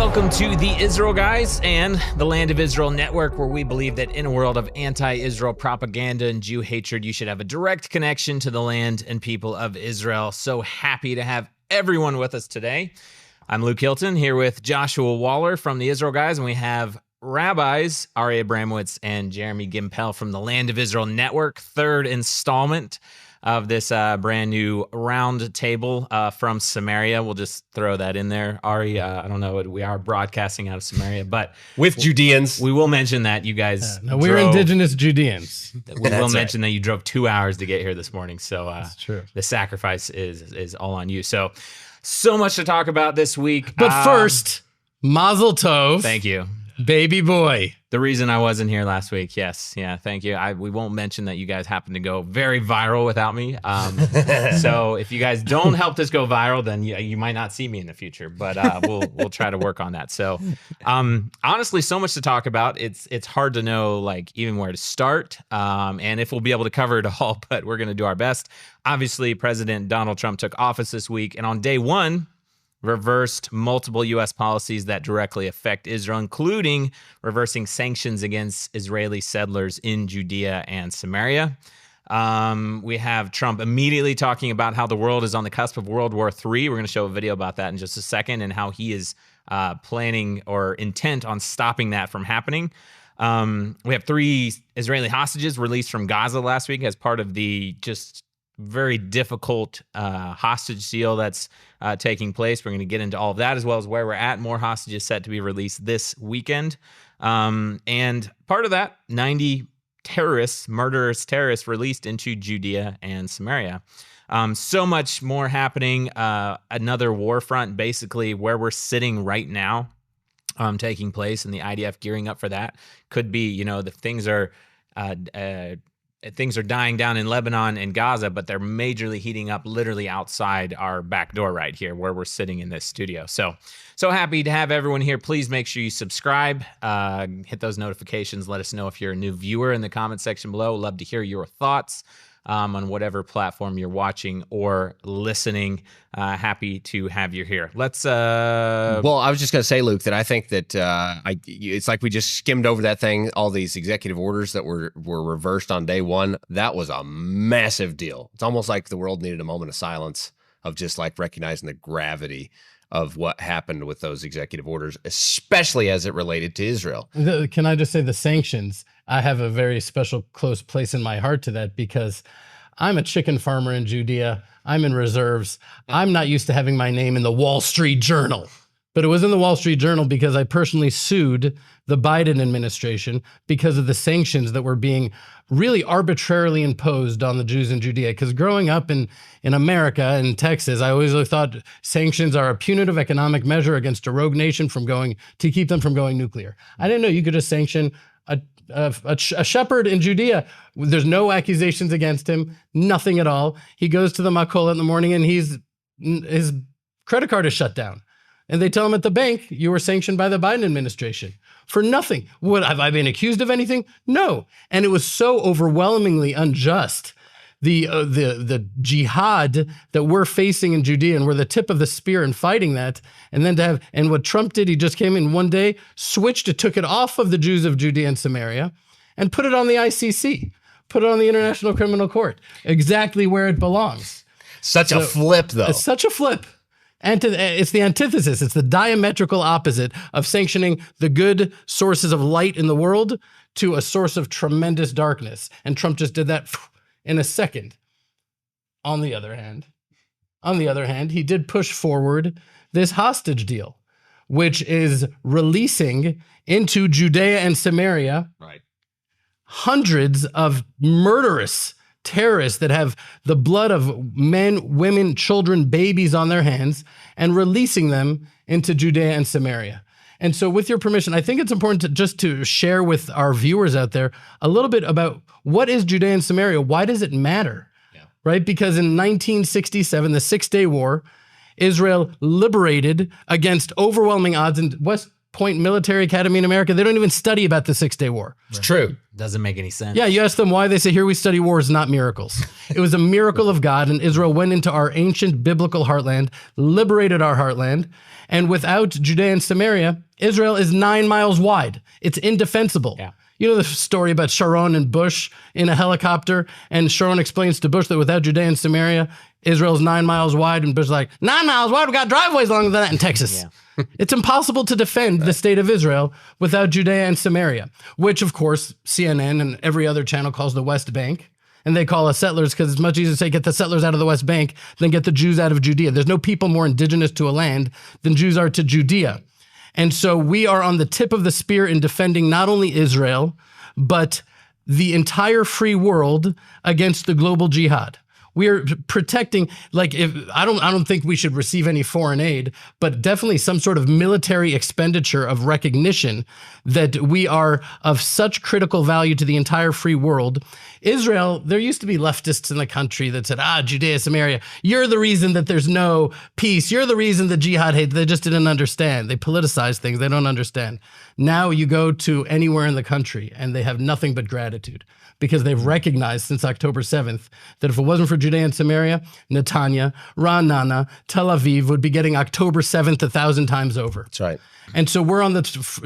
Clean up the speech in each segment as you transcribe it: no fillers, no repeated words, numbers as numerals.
Welcome to the Israel Guys and the Land of Israel Network, where we believe that in a world of anti-Israel propaganda and Jew hatred, you should have a direct connection to the land and people of Israel. So happy to have everyone with us today. I'm Luke Hilton here with Joshua Waller from the Israel Guys, and we have Rabbis Ari Abramowitz and Jeremy Gimpel from the Land of Israel Network, third installment of this brand new round table from Samaria. We'll just throw that in there. Ari, I don't know, we are broadcasting out of Samaria, but with Judeans. We will mention that you guys we're indigenous Judeans. We will mention that you drove 2 hours to get here this morning. So That's true. The sacrifice is all on you. So much to talk about this week. But first, Mazel Tov. Thank you. Baby boy. The reason I wasn't here last week, yes. Yeah, thank you. We won't mention that you guys happened to go very viral without me. So if you guys don't help this go viral, then you might not see me in the future. But we'll try to work on that. So honestly, so much to talk about. It's hard to know like even where to start and if we'll be able to cover it all, but we're going to do our best. Obviously, President Donald Trump took office this week, and on day one, reversed multiple U.S. policies that directly affect Israel, including reversing sanctions against Israeli settlers in Judea and Samaria. We have Trump immediately talking about how the world is on the cusp of World War III. We're going to show a video about that in just a second and how he is planning or intent on stopping that from happening. We have 3 Israeli hostages released from Gaza last week as part of the just very difficult hostage deal that's taking place. We're going to get into all of that as well as where we're at. More hostages set to be released this weekend. And part of that, 90 murderous terrorists released into Judea and Samaria. So much more happening. Another war front, basically where we're sitting right now, taking place, and the IDF gearing up for that. Could be, the things are dying down in Lebanon and Gaza, but they're majorly heating up literally outside our back door right here where we're sitting in this studio. So happy to have everyone here. Please make sure you subscribe, hit those notifications. Let us know if you're a new viewer in the comment section below. Love to hear your thoughts on whatever platform you're watching or listening. Happy to have you here. Let's well, I was just going to say, Luke, that I think that it's like we just skimmed over that thing, all these executive orders that were reversed on day one. That was a massive deal. It's almost like the world needed a moment of silence of just like recognizing the gravity of what happened with those executive orders, especially as it related to Israel. Can I just say the sanctions? I have a very special, close place in my heart to that because I'm a chicken farmer in Judea. I'm in reserves. I'm not used to having my name in the Wall Street Journal. But it was in the Wall Street Journal because I personally sued the Biden administration because of the sanctions that were being really arbitrarily imposed on the Jews in Judea. Because growing up in America, in Texas, I always thought sanctions are a punitive economic measure against a rogue nation to keep them from going nuclear. I didn't know you could just sanction a shepherd in Judea. There's no accusations against him, nothing at all. He goes to the Makol in the morning and his credit card is shut down. And they tell him at the bank, you were sanctioned by the Biden administration for nothing. Have I been accused of anything? No. And it was so overwhelmingly unjust. The jihad that we're facing in Judea, and we're the tip of the spear in fighting that. And what Trump did, he just came in one day, took it off of the Jews of Judea and Samaria and put it on the ICC, put it on the International Criminal Court, exactly where it belongs. Such a flip, though. It's such a flip. It's the antithesis. It's the diametrical opposite of sanctioning the good sources of light in the world to a source of tremendous darkness. And Trump just did that in a second. On the other hand, he did push forward this hostage deal, which is releasing into Judea and Samaria hundreds of murderous terrorists that have the blood of men, women, children, babies on their hands, and releasing them into Judea and Samaria. And so with your permission, I think it's important to share with our viewers out there a little bit about what is Judea and Samaria? Why does it matter? Yeah. Right? Because in 1967, the Six-Day War, Israel liberated against overwhelming odds, and Point Military Academy in America, they don't even study about the 6-Day War. It's true. Doesn't make any sense. Yeah, you ask them why, they say, here we study wars, not miracles. It was a miracle of God, and Israel went into our ancient biblical heartland, liberated our heartland, and without Judea and Samaria, Israel is 9 miles wide. It's indefensible. Yeah. You know the story about Sharon and Bush in a helicopter, and Sharon explains to Bush that without Judea and Samaria, Israel's 9 miles wide, and Bush's like, 9 miles wide? We got driveways longer than that in Texas. Yeah. It's impossible to defend the state of Israel without Judea and Samaria, which, of course, CNN and every other channel calls the West Bank. And they call us settlers because it's much easier to say get the settlers out of the West Bank than get the Jews out of Judea. There's no people more indigenous to a land than Jews are to Judea. And so we are on the tip of the spear in defending not only Israel, but the entire free world against the global jihad. We are protecting, like, if I don't think we should receive any foreign aid, but definitely some sort of military expenditure of recognition that we are of such critical value to the entire free world. Israel, there used to be leftists in the country that said, Judea, Samaria, you're the reason that there's no peace. You're the reason that jihad hates. They just didn't understand. They politicize things. They don't understand. Now you go to anywhere in the country and they have nothing but gratitude, because they've recognized since October 7th that if it wasn't for Judea and Samaria, Netanya, Ra'anana, Tel Aviv would be getting October 7th 1,000 times over. That's right. And so we're on the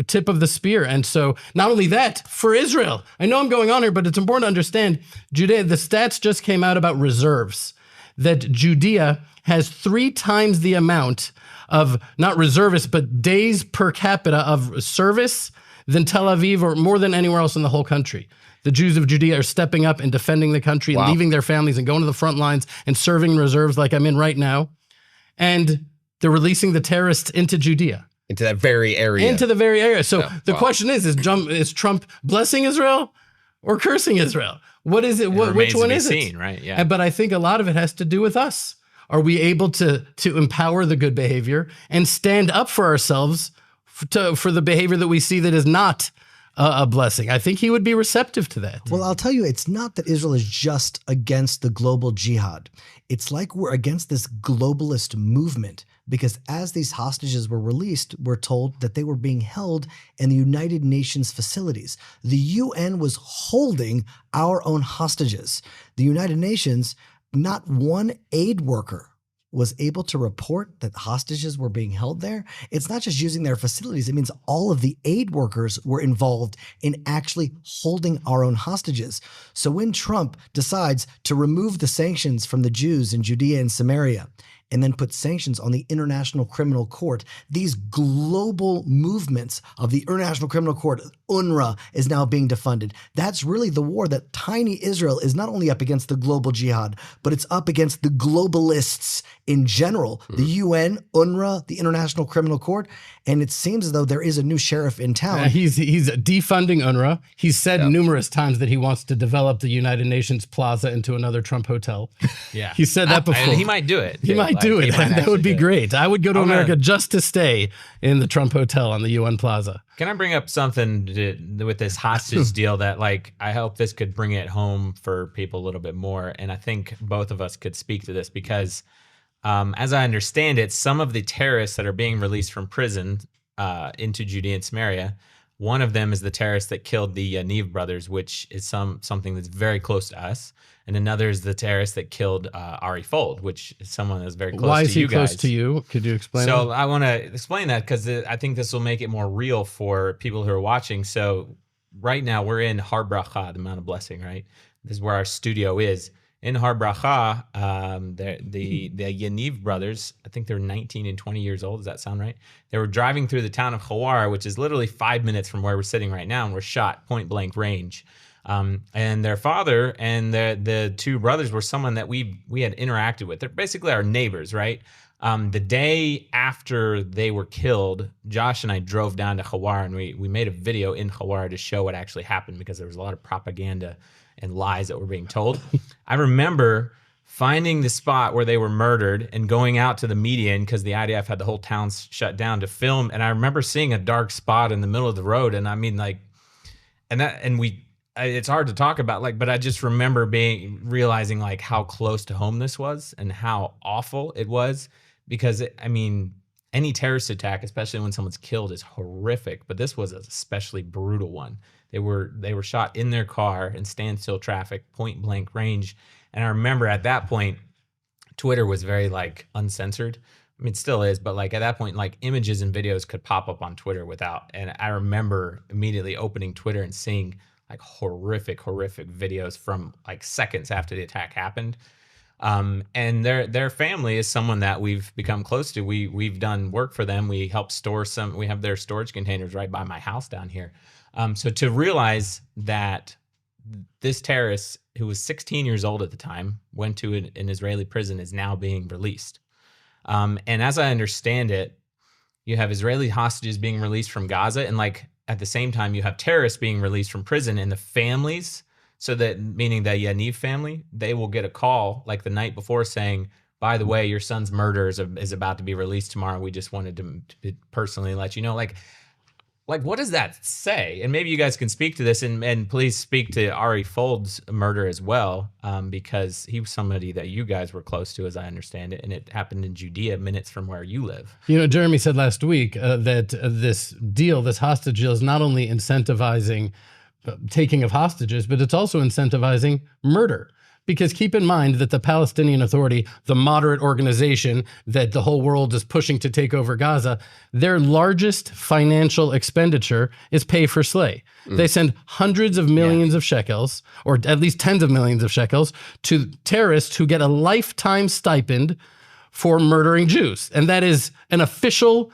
tip of the spear. And so not only that, for Israel, I know I'm going on here, but it's important to understand, Judea, the stats just came out about reserves, that Judea has 3 times the amount of, not reservists, but days per capita of service than Tel Aviv, or more than anywhere else in the whole country. The Jews of Judea are stepping up and defending the country and leaving their families and going to the front lines and serving reserves like I'm in right now. And they're releasing the terrorists into Judea. Into that very area. Into the very area. So the question is Trump blessing Israel or cursing Israel? What is it? Which one is it? Right? Yeah. But I think a lot of it has to do with us. Are we able to empower the good behavior and stand up for ourselves for the behavior that we see that is not a blessing? I think he would be receptive to that. Well, I'll tell you, it's not that Israel is just against the global jihad. It's like we're against this globalist movement, because as these hostages were released, we're told that they were being held in the United Nations facilities. The UN was holding our own hostages. The United Nations, not one aid worker was able to report that hostages were being held there. It's not just using their facilities. It means all of the aid workers were involved in actually holding our own hostages. So when Trump decides to remove the sanctions from the Jews in Judea and Samaria, and then put sanctions on the International Criminal Court, these global movements of the International Criminal Court, UNRWA, is now being defunded. That's really the war that tiny Israel is not only up against the global jihad, but it's up against the globalists in general, the UN, UNRWA, the International Criminal Court. And it seems as though there is a new sheriff in town. He's defunding UNRWA. He's said numerous times that he wants to develop the United Nations Plaza into another Trump hotel. Yeah. He said that before. And he might do it. He might do it. That would be great. I would go to America just to stay in the Trump Hotel on the UN Plaza. Can I bring up something with this hostage deal that, like, I hope this could bring it home for people a little bit more. And I think both of us could speak to this because, as I understand it, some of the terrorists that are being released from prison into Judea and Samaria, one of them is the terrorist that killed the Yaniv brothers, which is something that's very close to us. And another is the terrorist that killed Ari Fold, which is someone that's very close to you guys. Why is he close to you? Could you explain that? So I want to explain that because I think this will make it more real for people who are watching. So right now we're in Har Bracha, the Mount of Blessing, right? This is where our studio is. In Har Bracha, the Yaniv brothers, I think they're 19 and 20 years old. Does that sound right? They were driving through the town of Hawara, which is literally 5 minutes from where we're sitting right now, and were shot point blank range. And their father and the 2 brothers were someone that we had interacted with. They're basically our neighbors, right? The day after they were killed, Josh and I drove down to Hawara, and we made a video in Hawara to show what actually happened because there was a lot of propaganda and lies that were being told. I remember finding the spot where they were murdered and going out to the median because the IDF had the whole town shut down to film. And I remember seeing a dark spot in the middle of the road. And I mean, like, it's hard to talk about, like, but I just remember realizing like how close to home this was and how awful it was because any terrorist attack, especially when someone's killed, is horrific. But this was an especially brutal one. They were shot in their car in standstill traffic, point blank range. And I remember at that point, Twitter was very like uncensored. I mean, it still is, but like at that point, like images and videos could pop up on Twitter without. And I remember immediately opening Twitter and seeing like horrific videos from like seconds after the attack happened. And their family is someone that we've become close to. We've done work for them. We help store some. We have their storage containers right by my house down here. So to realize that this terrorist, who was 16 years old at the time, went to an Israeli prison, is now being released. And as I understand it, you have Israeli hostages being released from Gaza, and like at the same time, you have terrorists being released from prison, and the families. So that, meaning the Yaniv family, they will get a call like the night before saying, by the way, your son's murder is about to be released tomorrow. We just wanted to personally let you know. Like, what does that say? And maybe you guys can speak to this, and please speak to Ari Fold's murder as well, because he was somebody that you guys were close to, as I understand it, and it happened in Judea, minutes from where you live. You know, Jeremy said last week that this hostage deal, is not only incentivizing taking of hostages, but it's also incentivizing murder. Because keep in mind that the Palestinian Authority, the moderate organization that the whole world is pushing to take over Gaza, their largest financial expenditure is pay for slay. They send hundreds of millions of shekels, or at least tens of millions of shekels, to terrorists who get a lifetime stipend for murdering Jews. And that is an official.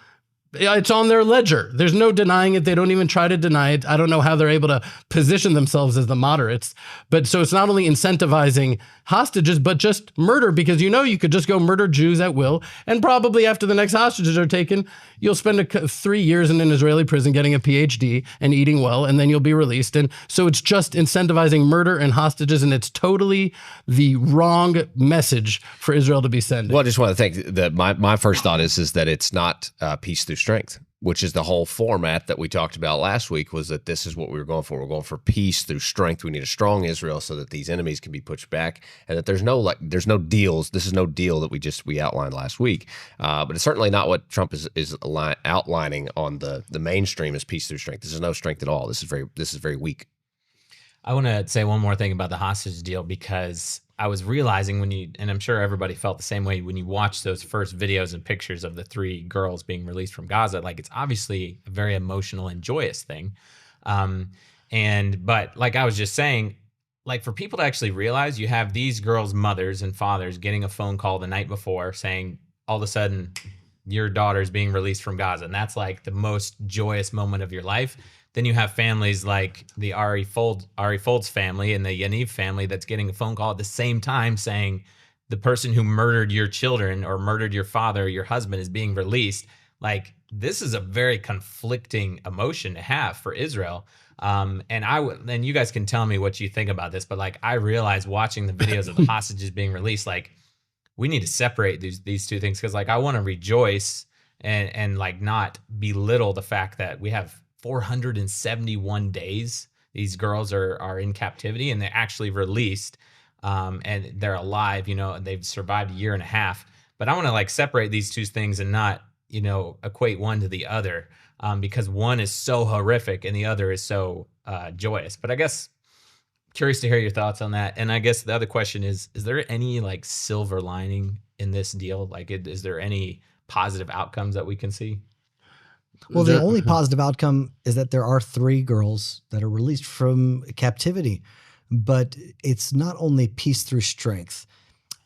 It's on their ledger. There's no denying it. They don't even try to deny it. I don't know how they're able to position themselves as the moderates. But so it's not only incentivizing hostages, but just murder, because you could just go murder Jews at will. And probably after the next hostages are taken, you'll spend 3 years in an Israeli prison getting a PhD and eating well, and then you'll be released. And so it's just incentivizing murder and hostages, and it's totally the wrong message for Israel to be sending. Well, I just want to think that my first thought is that it's not peace through strength, which is the whole format that we talked about last week, was that this is what we were going for. We're going for peace through strength. We need a strong Israel so that these enemies can be pushed back, and that there's no deals. This is no deal that we outlined last week. But it's certainly not what Trump is outlining on the mainstream as peace through strength. This is no strength at all. This is very weak. I want to say one more thing about the hostage deal, because I was realizing and I'm sure everybody felt the same way when you watch those first videos and pictures of the 3 girls being released from Gaza, like it's obviously a very emotional and joyous thing. But like I was just saying, like for people to actually realize, you have these girls' mothers and fathers getting a phone call the night before saying, all of a sudden, your daughter's being released from Gaza. And that's like the most joyous moment of your life. Then you have families like the Ari Fold's family and the Yaniv family that's getting a phone call at the same time saying the person who murdered your children or murdered your father or your husband is being released. Like, this is a very conflicting emotion to have for Israel. And you guys can tell me what you think about this, but like I realized watching the videos of the hostages being released, like we need to separate these two things, because like I want to rejoice and like not belittle the fact that we have 471 days these girls are in captivity and they're actually released, and they're alive, and they've survived a year and a half. But I want to like separate these two things and not equate one to the other, because one is so horrific and the other is so joyous. But I guess curious to hear your thoughts on that. And I guess the other question is there any like silver lining in this deal? Like, is there any positive outcomes that we can see? Well, the only positive outcome is that there are 3 girls that are released from captivity. But it's not only peace through strength.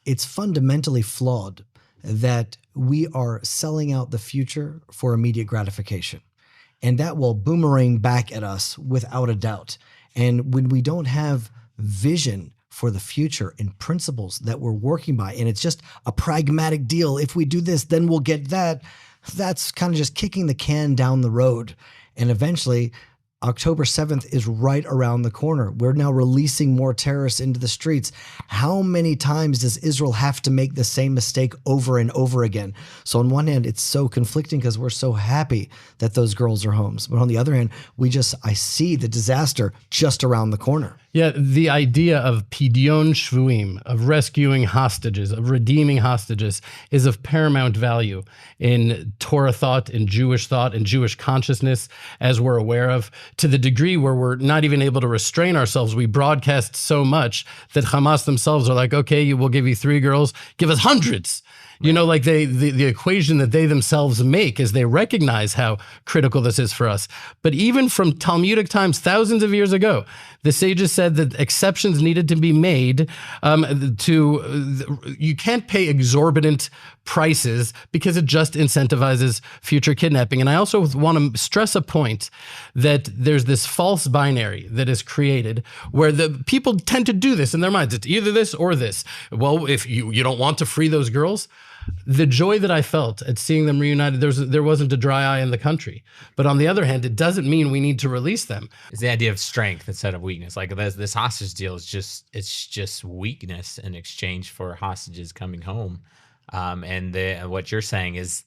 It's fundamentally flawed that we are selling out the future for immediate gratification. And that will boomerang back at us without a doubt. And when we don't have vision for the future and principles that we're working by, and it's just a pragmatic deal, if we do this, then we'll get that. That's kind of just kicking the can down the road. And eventually, October 7th is right around the corner. We're now releasing more terrorists into the streets. How many times does Israel have to make the same mistake over and over again? So on one hand, it's so conflicting because we're so happy that those girls are home. But on the other hand, I see the disaster just around the corner. Yeah, the idea of pidyon shvuim, of rescuing hostages, of redeeming hostages, is of paramount value in Torah thought, in Jewish consciousness, as we're aware of, to the degree where we're not even able to restrain ourselves. We broadcast so much that Hamas themselves are like, okay, we'll give you 3 girls, give us hundreds. You know, like the equation that they themselves make as they recognize how critical this is for us. But even from Talmudic times, thousands of years ago, the sages said that exceptions needed to be made you can't pay exorbitant prices because it just incentivizes future kidnapping. And I also want to stress a point that there's this false binary that is created where the people tend to do this in their minds. It's either this or this. Well, if you don't want to free those girls, the joy that I felt at seeing them reunited, there wasn't a dry eye in the country. But on the other hand, it doesn't mean we need to release them. It's the idea of strength instead of weakness. Like this hostage deal is just weakness in exchange for hostages coming home. And what you're saying is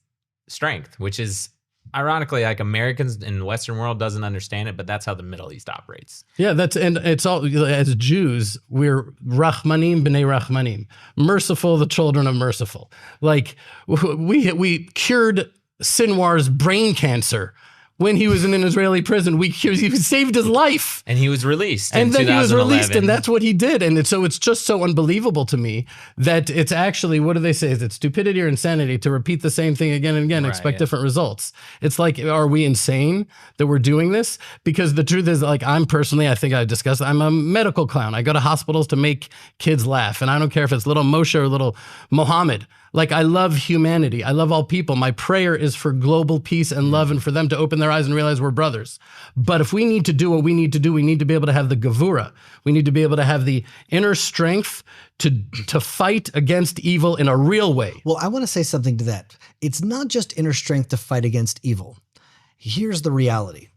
strength, which is ironically like Americans in the Western world doesn't understand it, but that's how the Middle East operates. Yeah, and it's all, as Jews, we're Rachmanim b'nei Rachmanim, merciful, the children of merciful. Like we cured Sinwar's brain cancer when he was in an Israeli prison. He saved his life. And he was released. And then he was released, and that's what he did. And so it's just so unbelievable to me that it's actually, what do they say? Is it stupidity or insanity to repeat the same thing again and again, expect different results? It's like, are we insane that we're doing this? Because the truth is, like, I think I discussed, I'm a medical clown. I go to hospitals to make kids laugh. And I don't care if it's little Moshe or little Mohammed. Like, I love humanity. I love all people. My prayer is for global peace and love and for them to open their eyes and realize we're brothers. But if we need to do what we need to do, we need to be able to have the gevura. We need to be able to have the inner strength to fight against evil in a real way. Well, I want to say something to that. It's not just inner strength to fight against evil. Here's the reality.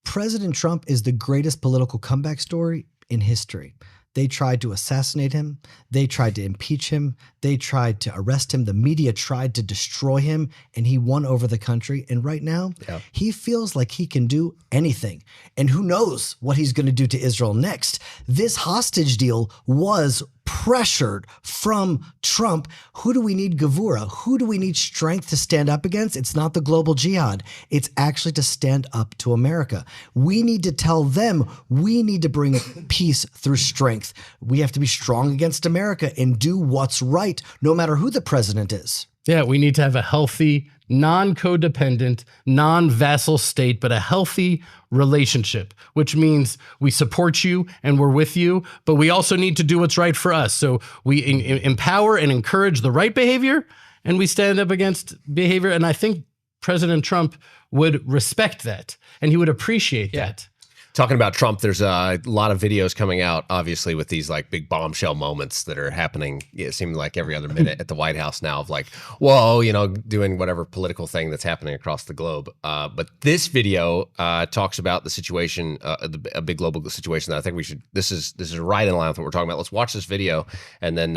President Trump is the greatest political comeback story in history. They tried to assassinate him. They tried to impeach him. They tried to arrest him. The media tried to destroy him, and he won over the country. And right now, he feels like he can do anything. And who knows what he's going to do to Israel next. This hostage deal was pressured from Trump. Who do we need gevura? Who do we need strength to stand up against? It's not the global jihad. It's actually to stand up to America. We need to tell them we need to bring peace through strength. We have to be strong against America and do what's right, no matter who the president is. Yeah, we need to have a healthy, non-codependent, non-vassal state, but a healthy relationship, which means we support you and we're with you, but we also need to do what's right for us. So we empower and encourage the right behavior, and we stand up against behavior. And I think President Trump would respect that, and he would appreciate that. Talking about Trump, there's a lot of videos coming out, obviously, with these like big bombshell moments that are happening. It seems like every other minute at the White House now of like, whoa, doing whatever political thing that's happening across the globe. But this video talks about the situation, a big global situation that I think we should. This is right in line with what we're talking about. Let's watch this video, and then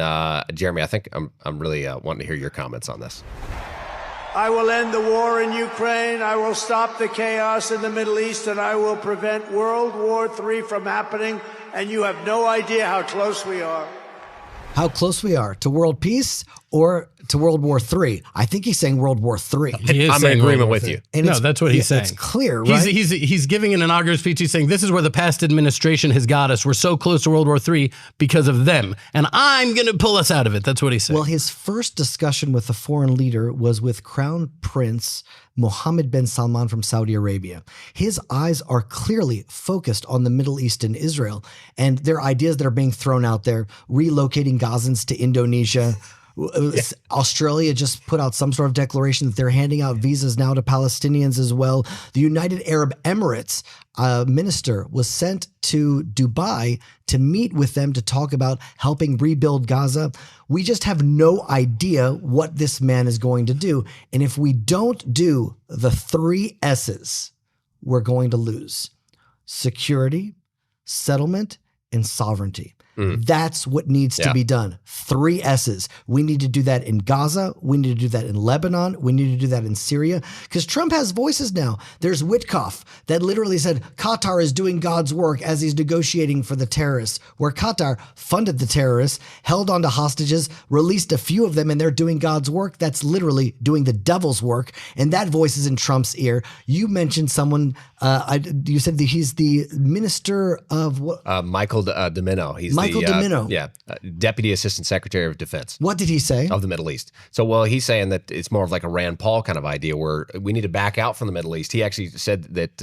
Jeremy, I think I'm really wanting to hear your comments on this. I will end the war in Ukraine. I will stop the chaos in the Middle East, and I will prevent World War III from happening. And you have no idea how close we are. How close we are to world peace or to World War III. I think he's saying World War III. I'm in agreement with you. And no, that's what he's saying. It's clear, right? He's giving an inaugural speech. He's saying, this is where the past administration has got us. We're so close to World War III because of them. And I'm going to pull us out of it. That's what he's saying. Well, his first discussion with a foreign leader was with Crown Prince Mohammed bin Salman from Saudi Arabia. His eyes are clearly focused on the Middle East and Israel, and there are ideas that are being thrown out there, relocating Gazans to Indonesia. Australia just put out some sort of declaration that they're handing out visas now to Palestinians as well. The United Arab Emirates minister was sent to Dubai to meet with them to talk about helping rebuild Gaza. We just have no idea what this man is going to do. And if we don't do the 3 S's, we're going to lose: security, settlement, and sovereignty. That's what needs to be done. 3 S's. We need to do that in Gaza. We need to do that in Lebanon. We need to do that in Syria. Because Trump has voices now. There's Witkoff that literally said Qatar is doing God's work as he's negotiating for the terrorists, where Qatar funded the terrorists, held onto hostages, released a few of them, and they're doing God's work. That's literally doing the devil's work. And that voice is in Trump's ear. You mentioned someone, you said that he's the minister of what? Michael Domino. He's Michael Domino. Deputy Assistant Secretary of Defense. What did he say? Of the Middle East. So, well, he's saying that it's more of like a Rand Paul kind of idea where we need to back out from the Middle East. He actually said that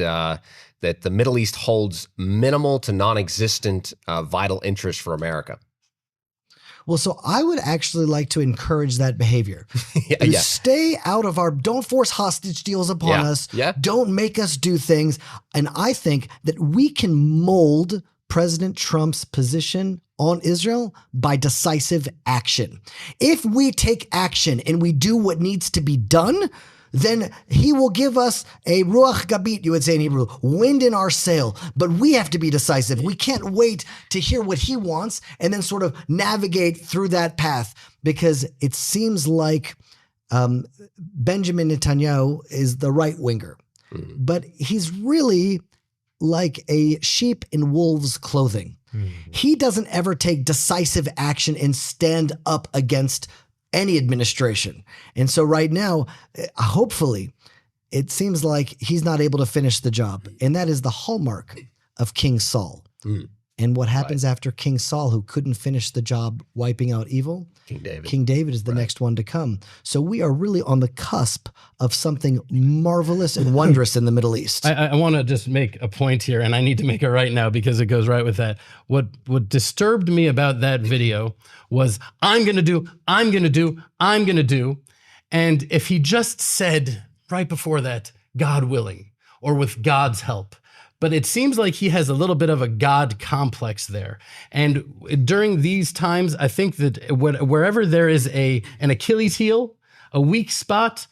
that the Middle East holds minimal to non-existent vital interest for America. Well, so I would actually like to encourage that behavior. Stay out of don't force hostage deals upon us. Don't make us do things. And I think that we can mold President Trump's position on Israel by decisive action. If we take action and we do what needs to be done, then he will give us a ruach gabit, you would say in Hebrew, wind in our sail. But we have to be decisive. We can't wait to hear what he wants and then sort of navigate through that path, because it seems like Benjamin Netanyahu is the right winger, but he's really like a sheep in wolves' clothing. He doesn't ever take decisive action and stand up against any administration. And so right now, hopefully, it seems like he's not able to finish the job. And that is the hallmark of King Saul. And what happens after King Saul, who couldn't finish the job wiping out evil? King David is the next one to come. So we are really on the cusp of something marvelous and wondrous in the Middle East. I want to just make a point here, and I need to make it right now because it goes right with that. What disturbed me about that video was, I'm going to do. And if he just said right before that, God willing, or with God's help. But it seems like he has a little bit of a God complex there. And during these times, I think that wherever there is an Achilles heel, a weak spot,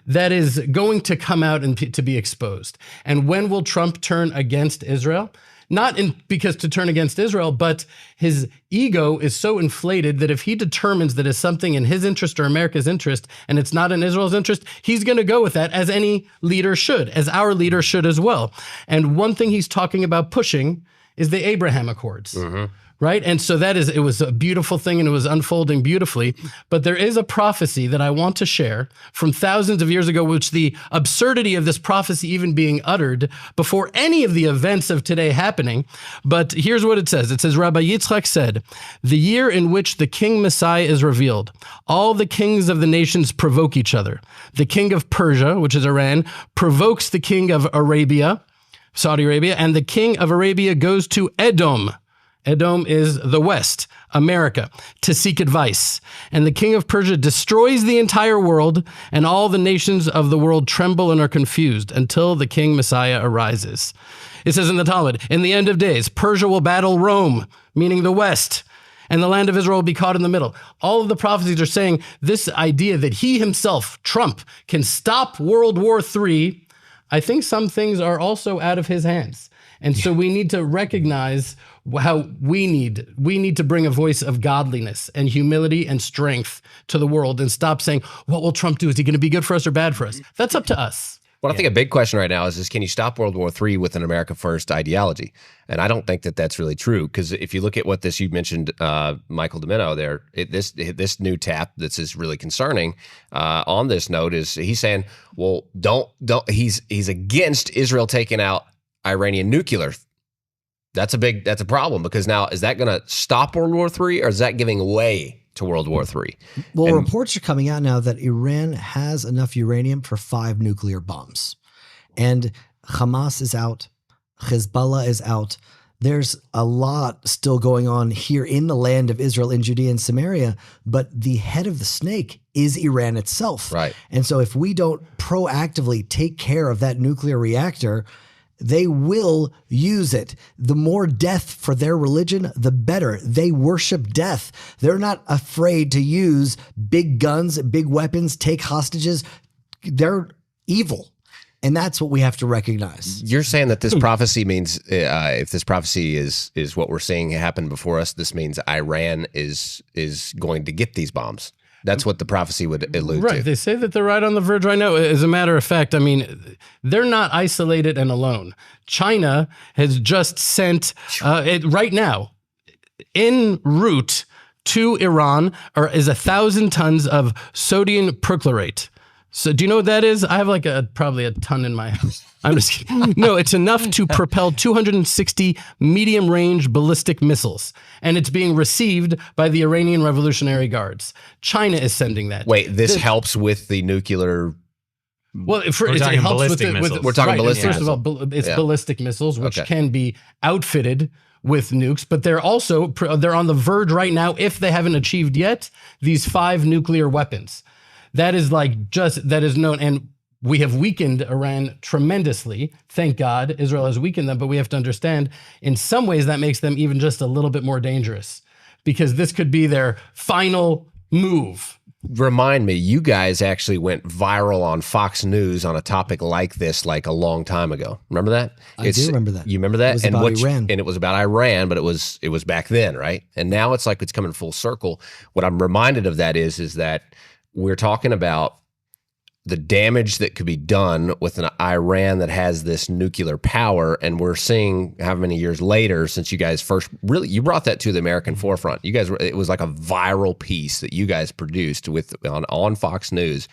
that is going to come out and to be exposed. And when will Trump turn against Israel? Not because to turn against Israel, but his ego is so inflated that if he determines that it's something in his interest or America's interest and it's not in Israel's interest, he's going to go with that, as any leader should, as our leader should as well. And one thing he's talking about pushing is the Abraham Accords. Right? And so it was a beautiful thing, and it was unfolding beautifully. But there is a prophecy that I want to share from thousands of years ago, which the absurdity of this prophecy even being uttered before any of the events of today happening. But here's what it says. It says, Rabbi Yitzchak said, the year in which the King Messiah is revealed, all the kings of the nations provoke each other. The king of Persia, which is Iran, provokes the king of Arabia, Saudi Arabia, and the king of Arabia goes to Edom. Edom is the West, America, to seek advice. And the king of Persia destroys the entire world, and all the nations of the world tremble and are confused until the king Messiah arises. It says in the Talmud, in the end of days, Persia will battle Rome, meaning the West, and the land of Israel will be caught in the middle. All of the prophecies are saying this idea that he himself, Trump, can stop World War III. I think some things are also out of his hands. And so we need to recognize how we need to bring a voice of godliness and humility and strength to the world, and stop saying, what will Trump do? Is he going to be good for us or bad for us? That's up to us. Well, I think a big question right now is can you stop World War III with an America First ideology? And I don't think that that's really true, because if you look at what you mentioned, Michael Domino there, this new tap that's is really concerning on this note is he's saying, well, he's against Israel taking out Iranian nuclear. That's a problem, because now is that going to stop World War III, or is that giving way to World War III? Well, reports are coming out now that Iran has enough uranium for 5 nuclear bombs, and Hamas is out, Hezbollah is out. There's a lot still going on here in the land of Israel, in Judea and Samaria, but the head of the snake is Iran itself. Right. And so if we don't proactively take care of that nuclear reactor, they will use it. The more death for their religion, the better. They worship death. They're not afraid to use big guns, big weapons, take hostages. They're evil. And that's what we have to recognize. You're saying that this prophecy means, if this prophecy is what we're seeing happen before us, this means Iran is going to get these bombs. That's what the prophecy would allude to. Right. They say that they're right on the verge right now. As a matter of fact, I mean, they're not isolated and alone. China has just sent, right now, en route to Iran is 1,000 tons of sodium perchlorate. So do you know what that is? I have like probably a ton in my house. I'm just kidding. No, it's enough to propel 260 medium-range ballistic missiles, and it's being received by the Iranian Revolutionary Guards. China is sending that. Wait, this helps with the nuclear. Well, it talking helps ballistic with missiles. We're talking ballistic First of all, it's ballistic missiles, which Okay. can be outfitted with nukes, but they're on the verge right now, if they haven't achieved yet, these 5 nuclear weapons. That is known, and we have weakened Iran tremendously. Thank God Israel has weakened them, but we have to understand in some ways that makes them even just a little bit more dangerous, because this could be their final move. Remind me, you guys actually went viral on Fox News on a topic like this like a long time ago. Remember that? I do remember that. You remember that? It was about Iran. And it was about Iran, but it was back then, right? And now it's like it's coming full circle. What I'm reminded of that is that we're talking about the damage that could be done with an Iran that has this nuclear power, and we're seeing how many years later since you guys first you brought that to the American forefront. You guys, it was like a viral piece that you guys produced on Fox News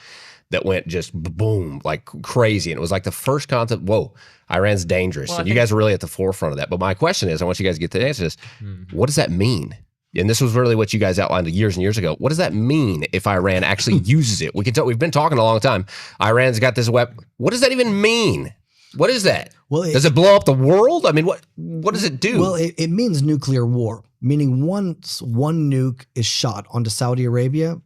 that went just boom, like crazy, and it was like the first concept. Whoa, Iran's dangerous, and you guys are really at the forefront of that. But my question is, I want you guys to get the answer to this: what does that mean? And this was really what you guys outlined years and years ago. What does that mean if Iran actually uses it? We can tell we've been talking a long time. Iran's got this weapon. What does that even mean? What is that? Well, does it blow up the world? I mean, what does it do? Well, it means nuclear war, meaning once one nuke is shot onto Saudi Arabia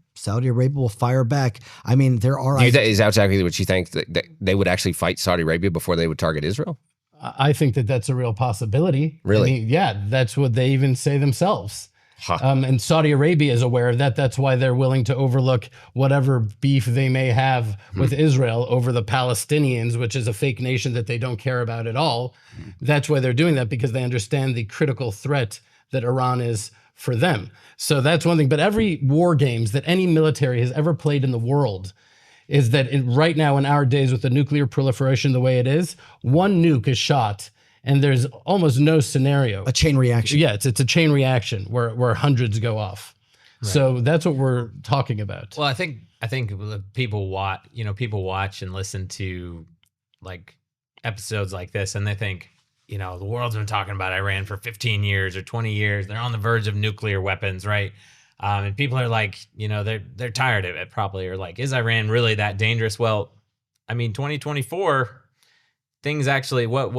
will fire back. I mean, there are... Is that exactly what you think, that they would actually fight Saudi Arabia before they would target Israel? I think that that's a real possibility. Really? I mean, yeah, that's what they even say themselves. Huh. And Saudi Arabia is aware of that. That's why they're willing to overlook whatever beef they may have with Israel over the Palestinians, which is a fake nation that they don't care about at all. That's why they're doing that, because they understand the critical threat that Iran is for them. So that's one thing. But every war games that any military has ever played in the world is that right now in our days with the nuclear proliferation the way it is, one nuke is shot and there's almost no scenario. A chain reaction. Yeah, it's a chain reaction where hundreds go off. Right. So that's what we're talking about. Well, I think people watch and listen to like episodes like this, and they think, the world's been talking about Iran for 15 years or 20 years. They're on the verge of nuclear weapons, right? And people are like, they're tired of it probably, or like, is Iran really that dangerous? Well, I mean, 2024. Things actually, what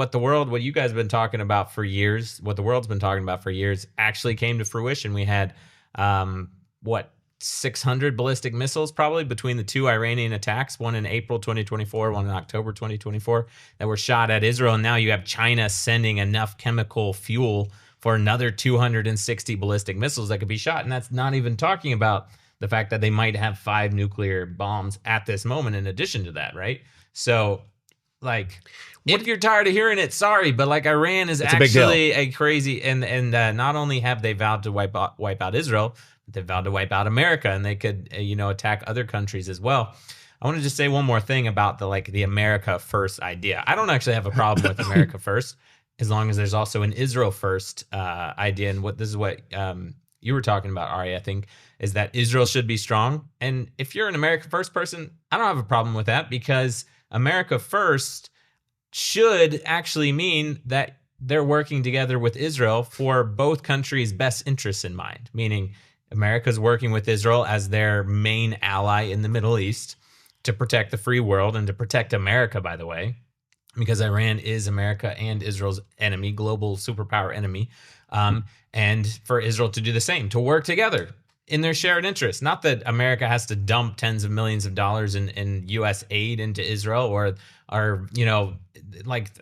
you guys have been talking about for years, what the world's been talking about for years, actually came to fruition. We had 600 ballistic missiles probably between the 2 Iranian attacks, one in April 2024, one in October 2024, that were shot at Israel. And now you have China sending enough chemical fuel for another 260 ballistic missiles that could be shot. And that's not even talking about the fact that they might have 5 nuclear bombs at this moment in addition to that, right? So, like, if you're tired of hearing it, sorry, but like Iran is actually a crazy, and not only have they vowed to wipe out Israel, but they've vowed to wipe out America, and they could attack other countries as well. I want to just say one more thing about the America First idea. I don't actually have a problem with America First, as long as there's also an Israel First idea. And this is what you were talking about, Ari, I think, is that Israel should be strong. And if you're an America First person, I don't have a problem with that, because America First should actually mean that they're working together with Israel for both countries' best interests in mind, meaning America's working with Israel as their main ally in the Middle East to protect the free world and to protect America, by the way, because Iran is America and Israel's enemy, global superpower enemy, and for Israel to do the same, to work together in their shared interests. Not that America has to dump tens of millions of dollars in U.S. aid into Israel, or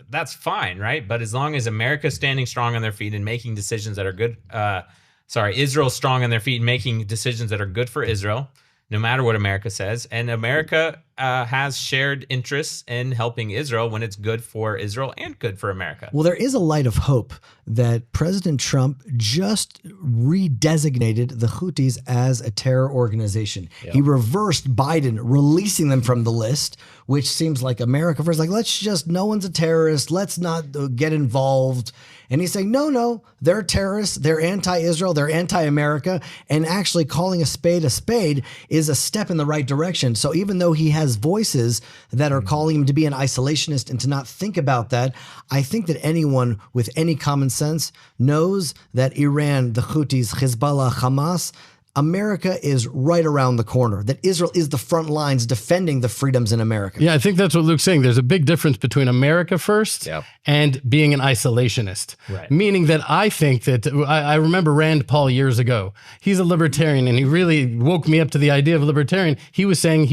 that's fine, right? But as long as America's standing strong on their feet and making decisions that are good, Israel's strong on their feet and making decisions that are good for Israel, no matter what America says, and America has shared interests in helping Israel when it's good for Israel and good for America. Well, there is a light of hope that President Trump just redesignated the Houthis as a terror organization. Yep. He reversed Biden releasing them from the list, which seems like America first, like, no one's a terrorist. Let's not get involved. And he's saying, no, they're terrorists. They're anti-Israel. They're anti-America. And actually calling a spade is a step in the right direction. So even though he has voices that are calling him to be an isolationist and to not think about that, I think that anyone with any common sense knows that Iran, the Houthis, Hezbollah, Hamas, America is right around the corner, that Israel is the front lines defending the freedoms in America. Yeah, I think that's what Luke's saying. There's a big difference between America first and being an isolationist. Right. Meaning that I think that, I remember Rand Paul years ago. He's a libertarian, and he really woke me up to the idea of a libertarian. He was saying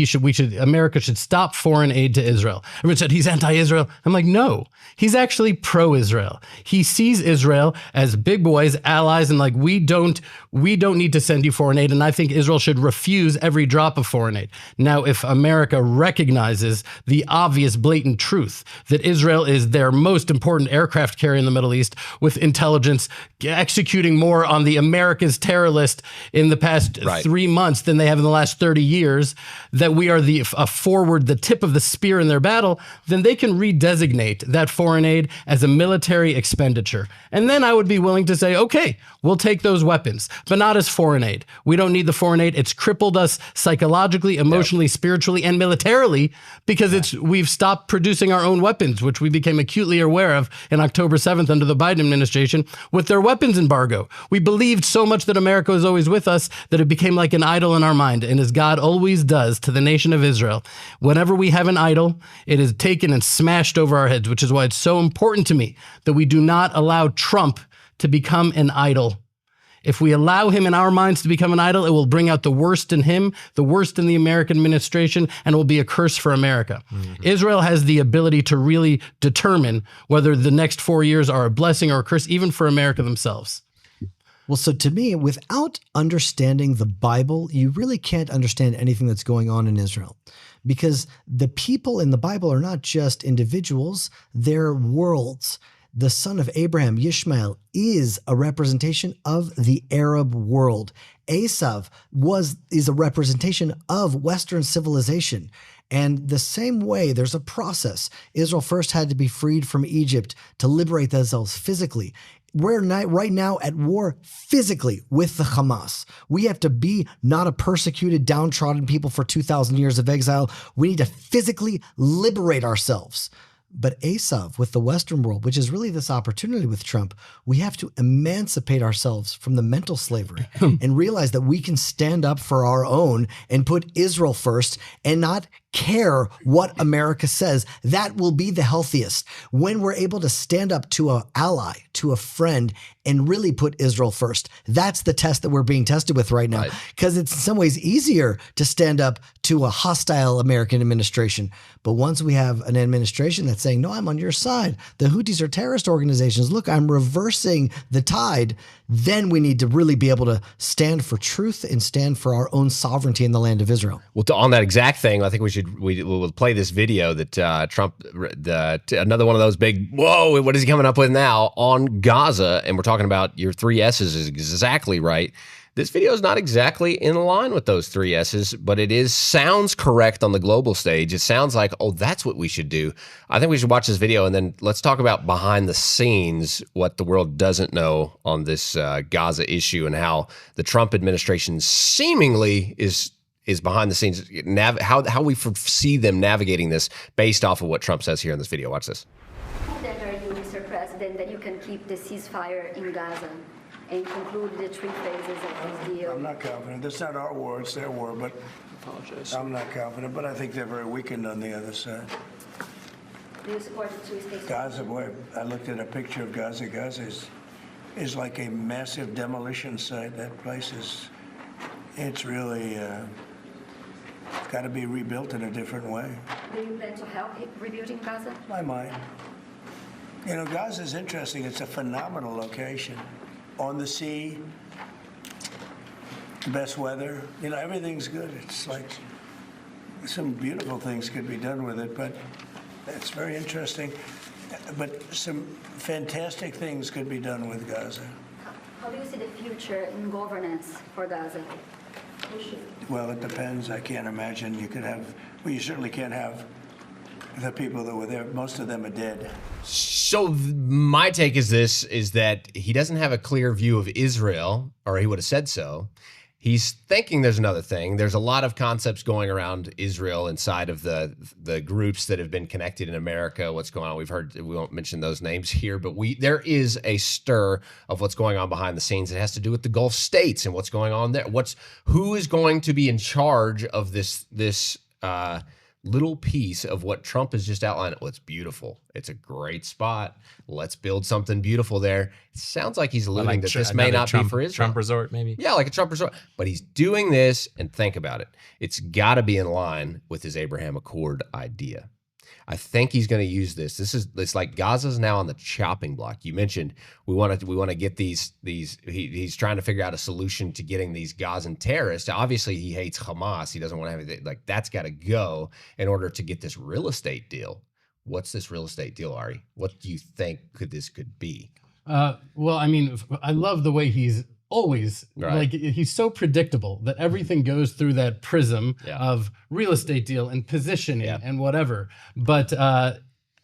America should stop foreign aid to Israel. Everyone said he's anti-Israel. I'm like, no, he's actually pro-Israel. He sees Israel as big boys, allies, and like, we don't need to send you foreign aid, and I think Israel should refuse every drop of foreign aid. Now, if America recognizes the obvious, blatant truth that Israel is their most important aircraft carrier in the Middle East, with intelligence executing more on the America's terror list in the past 3 months than they have in the last 30 years, that we are the tip of the spear in their battle, then they can redesignate that foreign aid as a military expenditure. And then I would be willing to say, okay, we'll take those weapons, but not as foreign aid. We don't need the foreign aid. It's crippled us psychologically, emotionally, spiritually, and militarily because we've stopped producing our own weapons, which we became acutely aware of in October 7th under the Biden administration with their weapons embargo. We believed so much that America was always with us that it became like an idol in our mind. And as God always does to the nation of Israel, whenever we have an idol, it is taken and smashed over our heads, which is why it's so important to me that we do not allow Trump to become an idol. If we allow him in our minds to become an idol, it will bring out the worst in him, the worst in the American administration, and it will be a curse for America. Mm-hmm. Israel has the ability to really determine whether the next 4 years are a blessing or a curse, even for America themselves. Well, so to me, without understanding the Bible, you really can't understand anything that's going on in Israel. Because the people in the Bible are not just individuals, they're worlds. The son of Abraham, Ishmael, is a representation of the Arab world. Esav is a representation of Western civilization. And the same way, there's a process. Israel first had to be freed from Egypt to liberate themselves physically. We're right now at war physically with the Hamas. We have to be not a persecuted, downtrodden people for 2,000 years of exile. We need to physically liberate ourselves. But Esav, with the Western world, which is really this opportunity with Trump, we have to emancipate ourselves from the mental slavery and realize that we can stand up for our own and put Israel first and not care what America says. That will be the healthiest. When we're able to stand up to an ally, to a friend, and really put Israel first. That's the test that we're being tested with right now. Because it's in some ways easier to stand up to a hostile American administration. But once we have an administration that's saying, no, I'm on your side. The Houthis are terrorist organizations. Look, I'm reversing the tide. Then we need to really be able to stand for truth and stand for our own sovereignty in the land of Israel. Well, on that exact thing, I think we'll play this video that Trump, another one of those big, whoa, what is he coming up with now on Gaza? And we're talking about your 3 S's is exactly right. This video is not exactly in line with those 3 S's, but it sounds correct on the global stage. It sounds like, oh, that's what we should do. I think we should watch this video, and then let's talk about behind the scenes, what the world doesn't know on this Gaza issue and how the Trump administration seemingly is behind the scenes, how we foresee them navigating this based off of what Trump says here in this video. Watch this. Confident are you, Mr. President, that you can keep the ceasefire in Gaza and conclude the 3 phases of this deal? I'm not confident. That's not our war, it's their war, but I'm not confident, but I think they're very weakened on the other side. Do you support the 2-state? Gaza, boy, I looked at a picture of Gaza. Gaza is like a massive demolition site. That place it's really got to be rebuilt in a different way. Do you plan to help rebuilding Gaza? I might. You know, Gaza is interesting. It's a phenomenal location. On the sea, best weather. You know, everything's good. It's like, some beautiful things could be done with it, but it's very interesting. But some fantastic things could be done with Gaza. How do you see the future in governance for Gaza? Well, it depends. I can't imagine you could have, well, you certainly can't have the people that were there. Most of them are dead. So my take is that he doesn't have a clear view of Israel, or he would have said so. He's thinking there's another thing. There's a lot of concepts going around Israel inside of the groups that have been connected in America. What's going on? We've heard, we won't mention those names here, but there is a stir of what's going on behind the scenes. It has to do with the Gulf states and what's going on there. Who is going to be in charge of this little piece of what Trump has just outlined? Well, it's beautiful. It's a great spot. Let's build something beautiful there. It sounds like he's alluding that this may not be for Israel. Trump resort, maybe? Yeah, like a Trump resort. But he's doing this, and think about it. It's got to be in line with his Abraham Accord idea. I think he's going to use this. It's like Gaza's now on the chopping block. You mentioned we want to get these. He's trying to figure out a solution to getting these Gazan terrorists. Obviously, he hates Hamas. He doesn't want to have anything like that's got to go in order to get this real estate deal. What's this real estate deal, Ari? What do you think this could be? Well, I mean, I love the way he's always like he's so predictable that everything goes through that prism of real estate deal and positioning and whatever. But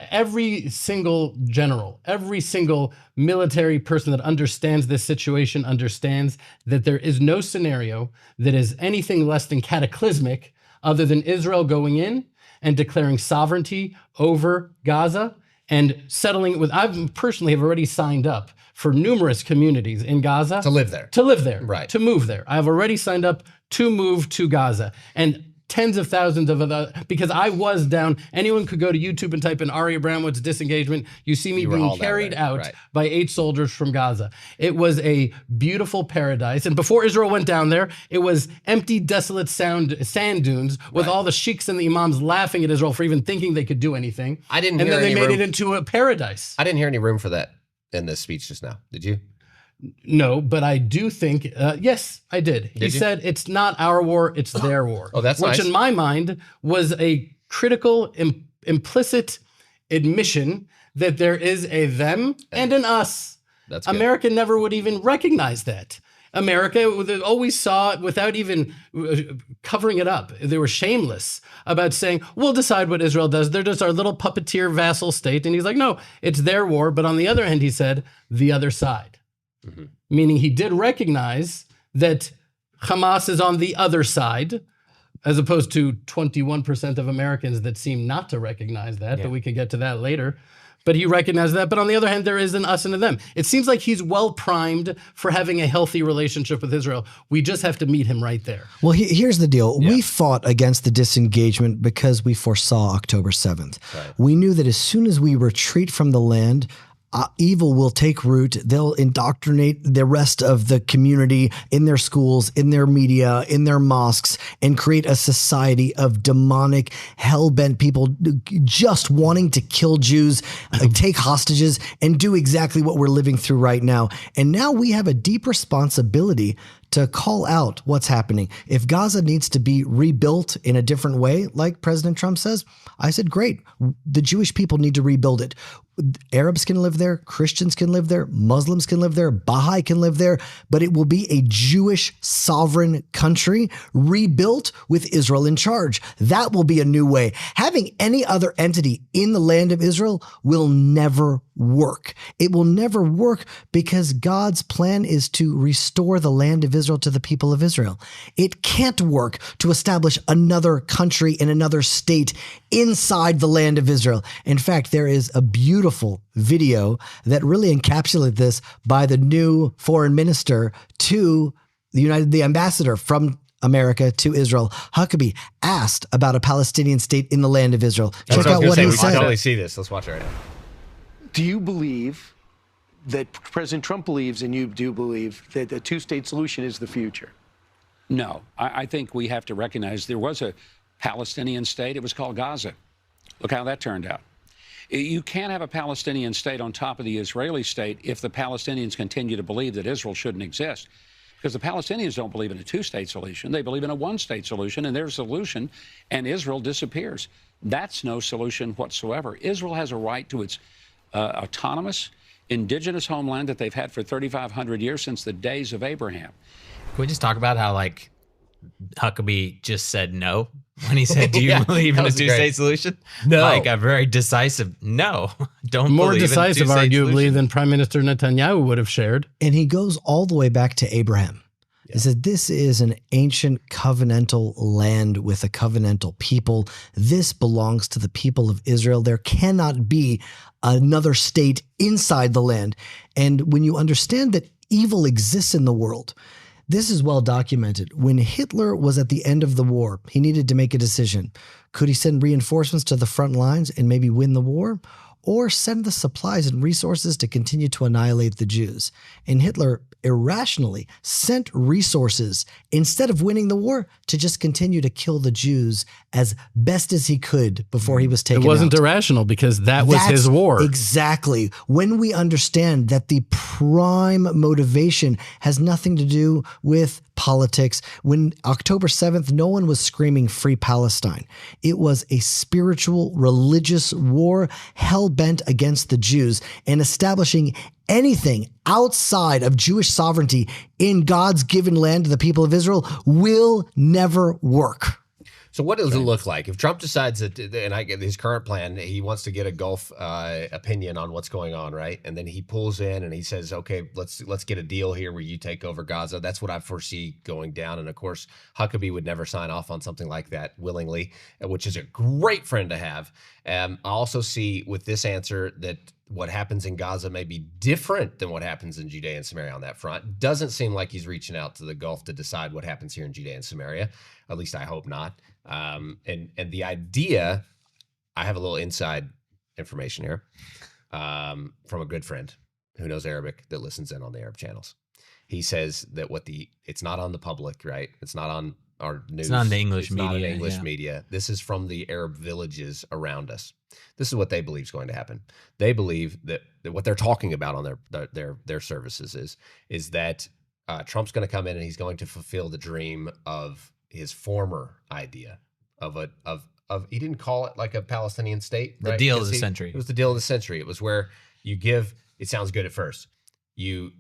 every single general, every single military person that understands this situation understands that there is no scenario that is anything less than cataclysmic other than Israel going in and declaring sovereignty over Gaza and settling it with, I personally have already signed up for numerous communities in Gaza. To live there. To live there. Right. To move there. I've already signed up to move to Gaza. And tens of thousands of other, because I was down, anyone could go to YouTube and type in Ari Abramowitz disengagement. You see me being carried out by 8 soldiers from Gaza. It was a beautiful paradise. And before Israel went down there, it was empty, desolate sand dunes with all the sheiks and the imams laughing at Israel for even thinking they could do anything. I didn't hear And then any they made room. it into a paradise. I didn't hear any room for that in this speech just now. Did you? No, but I do think, yes, I did. He said it's not our war, it's their war. Oh, that's nice. Which in my mind was a critical, implicit admission that there is a them and an us. That's good. America never would even recognize that. America always saw it without even covering it up. They were shameless about saying, we'll decide what Israel does. They're just our little puppeteer vassal state. And he's like, no, it's their war. But on the other hand, he said, the other side. Mm-hmm. Meaning he did recognize that Hamas is on the other side, as opposed to 21% of Americans that seem not to recognize that, but we can get to that later. But he recognized that. But on the other hand, there is an us and a them. It seems like he's well primed for having a healthy relationship with Israel. We just have to meet him right there. Well, here's the deal. We fought against the disengagement because we foresaw October 7th. Right. We knew that as soon as we retreat from the land, evil will take root. They'll indoctrinate the rest of the community in their schools, in their media, in their mosques, and create a society of demonic, hell-bent people just wanting to kill Jews, take hostages, and do exactly what we're living through right now. And now we have a deep responsibility to call out what's happening. If Gaza needs to be rebuilt in a different way, like President Trump says, I said, great. The Jewish people need to rebuild it. Arabs can live there, Christians can live there, Muslims can live there, Baha'i can live there, but it will be a Jewish sovereign country rebuilt with Israel in charge. That will be a new way. Having any other entity in the land of Israel will never work. It will never work because God's plan is to restore the land of Israel to the people of Israel. It can't work to establish another country in another state inside the land of Israel. In fact, there is a beautiful video that really encapsulates this by the new foreign minister to the ambassador from America to Israel, Huckabee, asked about a Palestinian state in the land of Israel. Check out what he said. We totally see this. Let's watch it right now. Do you believe that President Trump believes, and you do believe, that the two-state solution is the future? No. I think we have to recognize there was a Palestinian state. It was called Gaza. Look how that turned out. You can't have a Palestinian state on top of the Israeli state if the Palestinians continue to believe that Israel shouldn't exist. Because the Palestinians don't believe in a two-state solution. They believe in a one-state solution, and their solution, and Israel disappears. That's no solution whatsoever. Israel has a right to its autonomous, indigenous homeland that they've had for 3,500 years since the days of Abraham. Can we just talk about how, like, Huckabee just said no when he said, do you Yeah, believe in that a was two-state great. solution? No. Like a very decisive no. Don't More believe decisive, in a two-state arguably, solution. than Prime Minister Netanyahu would have shared. And he goes all the way back to Abraham. He said, this is an ancient covenantal land with a covenantal people. This belongs to the people of Israel. There cannot be another state inside the land. And when you understand that evil exists in the world, this is well documented. When Hitler was at the end of the war, he needed to make a decision. Could he send reinforcements to the front lines and maybe win the war? Or send the supplies and resources to continue to annihilate the Jews? And Hitler irrationally sent resources instead of winning the war to just continue to kill the Jews as best as he could before he was taken out. It wasn't irrational because that was his war. Exactly. When we understand that the prime motivation has nothing to do with politics, when October 7th, no one was screaming free Palestine. It was a spiritual, religious war hell-bent against the Jews and establishing anything outside of Jewish sovereignty in God's given land to the people of Israel will never work. So what does it look like if Trump decides that, and I get his current plan, he wants to get a Gulf opinion on what's going on, right? And then he pulls in and he says, okay, let's get a deal here where you take over Gaza. That's what I foresee going down. And of course, Huckabee would never sign off on something like that willingly, which is a great friend to have. I also see with this answer that what happens in Gaza may be different than what happens in Judea and Samaria on that front. Doesn't seem like he's reaching out to the Gulf to decide what happens here in Judea and Samaria. At least I hope not. And the idea, I have a little inside information here from a good friend who knows Arabic that listens in on the Arab channels. He says that it's not on the public, right? It's not on our news. It's not in the English It's not in media, English yeah. media. This is from the Arab villages around us. This is what they believe is going to happen. They believe that what they're talking about on their services is that Trump's going to come in and he's going to fulfill the dream of his former idea of he didn't call it like a Palestinian state. The right? deal of Because the century. It was the deal of the century. It was where you give. It sounds good at first. You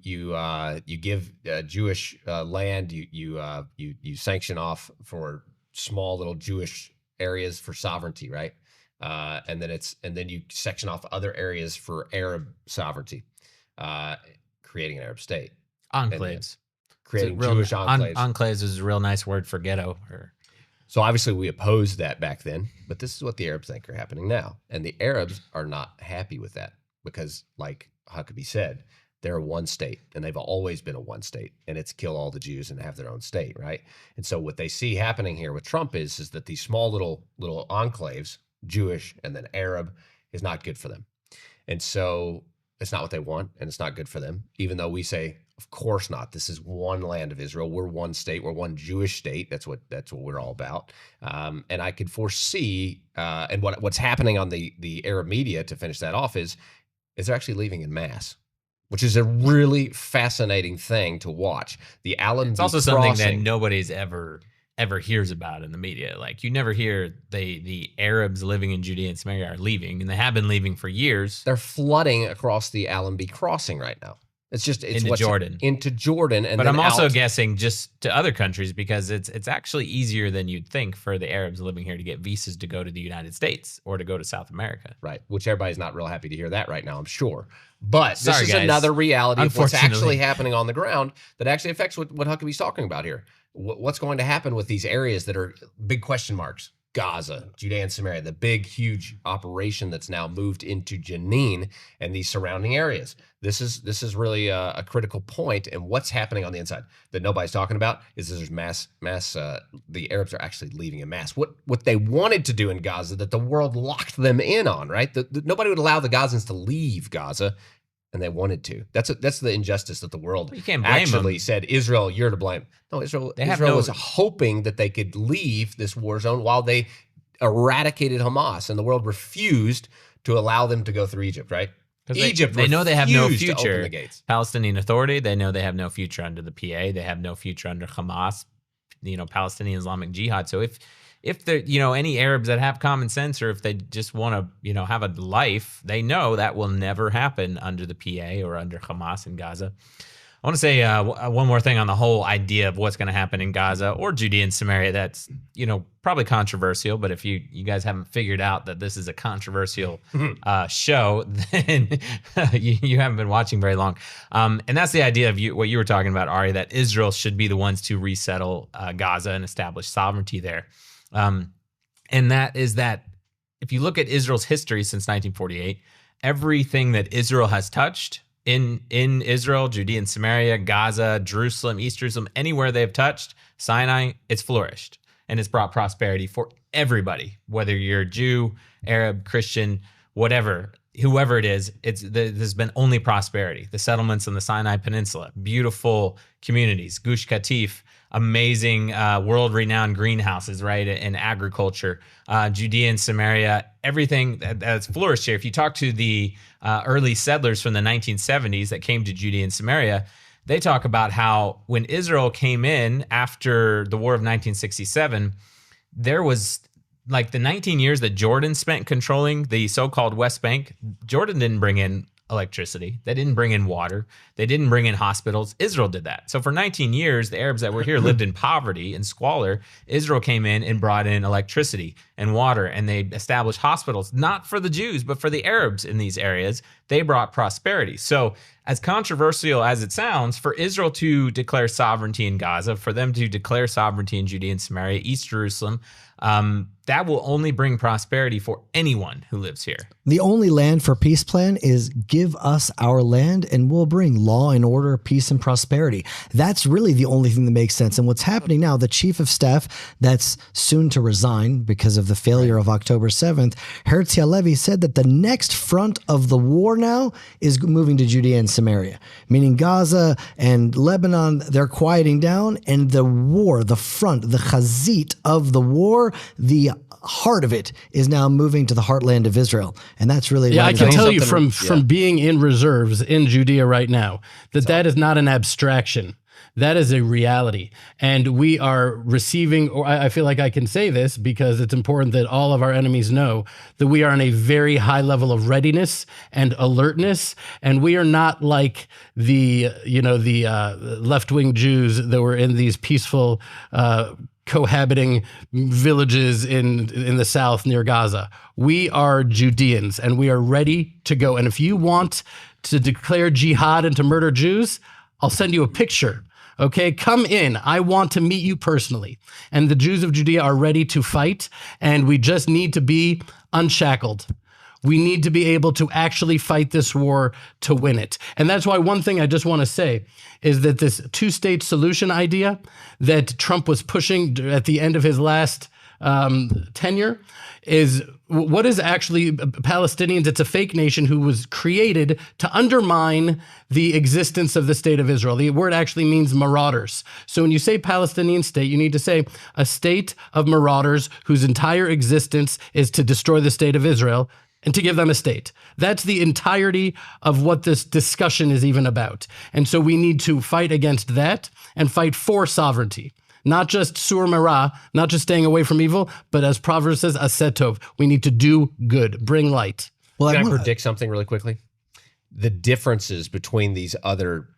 give Jewish land. You sanction off for small little Jewish areas for sovereignty, right? And then you section off other areas for Arab sovereignty, creating an Arab state. Enclaves. Creating Real- Jewish enclaves. Enclaves is a real nice word for ghetto. So obviously we opposed that back then, but this is what the Arabs think are happening now. And the Arabs are not happy with that because, like Huckabee said, they're a one state and they've always been a one state, and it's kill all the Jews and have their own state, right? And so what they see happening here with Trump is that these small little enclaves, Jewish and then Arab, is not good for them. And so it's not what they want, and it's not good for them, even though we say, of course not. This is one land of Israel. We're one state. We're one Jewish state. That's what we're all about. And I could foresee, and what's happening on the Arab media to finish that off is they're actually leaving in mass, which is a really fascinating thing to watch. The Allenby It's also something that crossing. nobody's ever hears about in the media. Like, you never hear the Arabs living in Judea and Samaria are leaving, and they have been leaving for years. They're flooding across the Allenby crossing right now. It's Into Jordan. Into Jordan, and But then I'm also out. guessing just to other countries, because it's actually easier than you'd think for the Arabs living here to get visas to go to the United States or to go to South America. Right, which everybody's not real happy to hear that right now, I'm sure. But Sorry, this is guys. another reality of what's Unfortunately. actually happening on the ground that actually affects what Huckabee's talking about here. What's going to happen with these areas that are big question marks? Gaza, Judea and Samaria, the big, huge operation that's now moved into Jenin and these surrounding areas. This is really a critical point, and what's happening on the inside that nobody's talking about is there's mass. The Arabs are actually leaving en masse. What they wanted to do in Gaza that the world locked them in on, right? Nobody would allow the Gazans to leave Gaza, and they wanted to. That's the injustice that the world You can't blame actually them. said, Israel, you're to blame. No, Israel have was no- hoping that they could leave this war zone while they eradicated Hamas, and the world refused to allow them to go through Egypt, right? Egypt they know they have no refused to open future. the gates. Palestinian Authority, they know they have no future under the PA. They have no future under Hamas, Palestinian Islamic Jihad. So if there, any Arabs that have common sense, or if they just want to, have a life, they know that will never happen under the PA or under Hamas in Gaza. I want to say one more thing on the whole idea of what's going to happen in Gaza or Judea and Samaria. That's, probably controversial, but if you guys haven't figured out that this is a controversial show, then you haven't been watching very long. And that's the idea of what you were talking about, Ari, that Israel should be the ones to resettle Gaza and establish sovereignty there. And that is that if you look at Israel's history since 1948, everything that Israel has touched in Israel, Judea and Samaria, Gaza, Jerusalem, East Jerusalem, anywhere they've touched, Sinai, it's flourished. And it's brought prosperity for everybody, whether you're Jew, Arab, Christian, whatever, whoever it is, there's been only prosperity. The settlements on the Sinai Peninsula, beautiful communities, Gush Katif, amazing world-renowned greenhouses, right, and agriculture, Judea and Samaria, everything that's flourished here. If you talk to the early settlers from the 1970s that came to Judea and Samaria, they talk about how when Israel came in after the War of 1967, there was like the 19 years that Jordan spent controlling the so-called West Bank. Jordan didn't bring in electricity. They didn't bring in water. They didn't bring in hospitals. Israel did that. So for 19 years, the Arabs that were here lived in poverty and squalor. Israel came in and brought in electricity and water, and they established hospitals, not for the Jews, but for the Arabs in these areas. They brought prosperity. So as controversial as it sounds, for Israel to declare sovereignty in Gaza, for them to declare sovereignty in Judea and Samaria, East Jerusalem, that will only bring prosperity for anyone who lives here. The only land for peace plan is give us our land and we'll bring law and order, peace and prosperity. That's really the only thing that makes sense. And what's happening now, the chief of staff that's soon to resign because of the failure of October 7th, Herzl Halevi, said that the next front of the war now is moving to Judea and Samaria, meaning Gaza and Lebanon, they're quieting down, and the war, the front, the chazit of the war, the heart of it is now moving to the heartland of Israel. And that's really I can tell you from being in reserves in Judea right now that is not an abstraction. That is a reality. And we are receiving, or I feel like I can say this because it's important that all of our enemies know that we are on a very high level of readiness and alertness. And we are not like the left-wing Jews that were in these peaceful, cohabiting villages in the south near Gaza. We are Judeans and we are ready to go. And if you want to declare jihad and to murder Jews, I'll send you a picture. Okay, come in. I want to meet you personally. And the Jews of Judea are ready to fight, and we just need to be unshackled. We need to be able to actually fight this war to win it. And that's why one thing I just want to say is that this two-state solution idea that Trump was pushing at the end of his last tenure is what is actually Palestinians. It's a fake nation who was created to undermine the existence of the state of Israel. The word actually means marauders. So when you say Palestinian state, you need to say a state of marauders whose entire existence is to destroy the state of Israel and to give them a state. That's the entirety of what this discussion is even about. And so we need to fight against that and fight for sovereignty. Not just sur mera, not just staying away from evil, but as Proverbs says, asetov. We need to do good, bring light. Well, can I predict something really quickly? The differences between these other,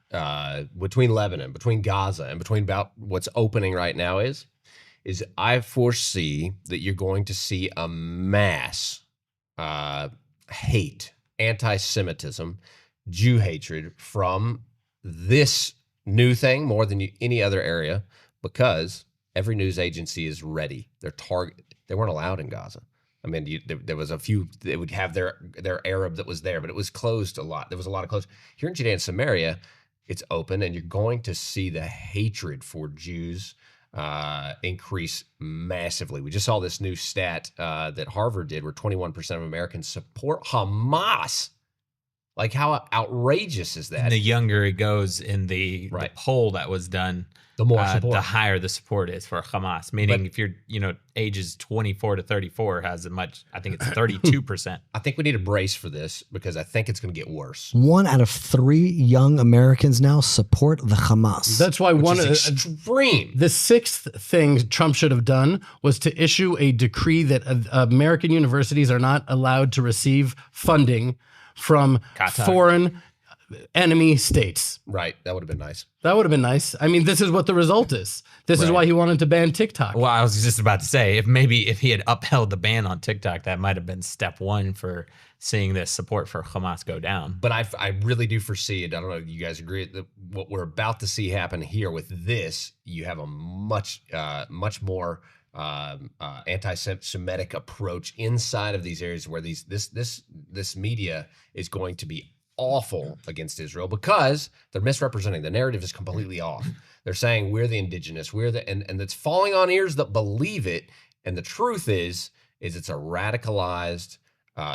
between Lebanon, between Gaza, and between about what's opening right now is I foresee that you're going to see a mass hate, anti-Semitism, Jew hatred from this new thing more than any other area, because every news agency is ready. They weren't allowed in Gaza. I mean, there was a few that would have their Arab that was there, but it was closed a lot. There was a lot of closed. Here in Judea and Samaria, it's open, and you're going to see the hatred for Jews increase massively. We just saw this new stat that Harvard did where 21% of Americans support Hamas. Like, how outrageous is that? And the younger it goes in the poll that was done, the more support, the higher the support is for Hamas. Meaning, if you're, ages 24 to 34 has a much, I think it's 32%. I think we need a brace for this because I think it's going to get worse. 1 out of 3 young Americans now support the Hamas. That's why extreme. The 6th thing Trump should have done was to issue a decree that American universities are not allowed to receive funding from Qatar. Foreign enemy states. Right. That would have been nice. That would have been nice. I mean, this is what the result is. This is why he wanted to ban TikTok. Well, I was just about to say, if he had upheld the ban on TikTok, that might have been step 1 for seeing this support for Hamas go down. But I really do foresee it. I don't know if you guys agree that what we're about to see happen here with this, you have a much more anti-Semitic approach inside of these areas where this media is going to be awful against Israel because they're misrepresenting. The narrative is completely off. They're saying we're the indigenous, and it's falling on ears that believe it. And the truth is it's a radicalized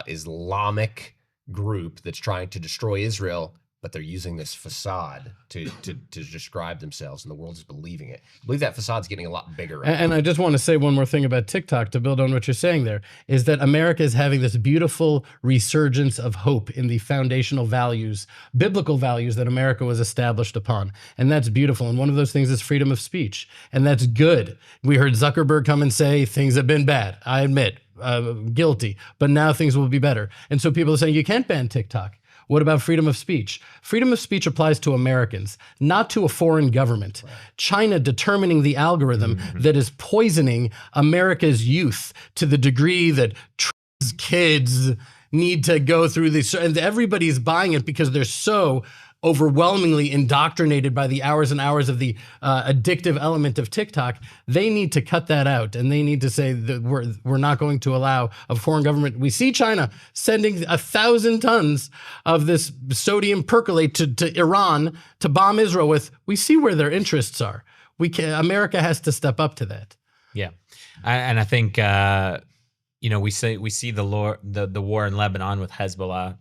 Islamic group that's trying to destroy Israel, but they're using this facade to describe themselves, and the world is believing it. I believe that facade's getting a lot bigger. And I just want to say one more thing about TikTok to build on what you're saying there, is that America is having this beautiful resurgence of hope in the foundational values, biblical values that America was established upon. And that's beautiful. And one of those things is freedom of speech. And that's good. We heard Zuckerberg come and say things have been bad. I admit, guilty, but now things will be better. And so people are saying you can't ban TikTok. What about freedom of speech? Freedom of speech applies to Americans, not to a foreign government. Right. China determining the algorithm that is poisoning America's youth to the degree that kids need to go through this, and everybody's buying it because they're so overwhelmingly indoctrinated by the hours and hours of the addictive element of TikTok. They need to cut that out, and they need to say that we're not going to allow a foreign government. We see China sending 1,000 tons of this sodium percolate to Iran to bomb Israel with. We see where their interests are. America has to step up to that. Yeah, and I think we see the war in Lebanon with Hezbollah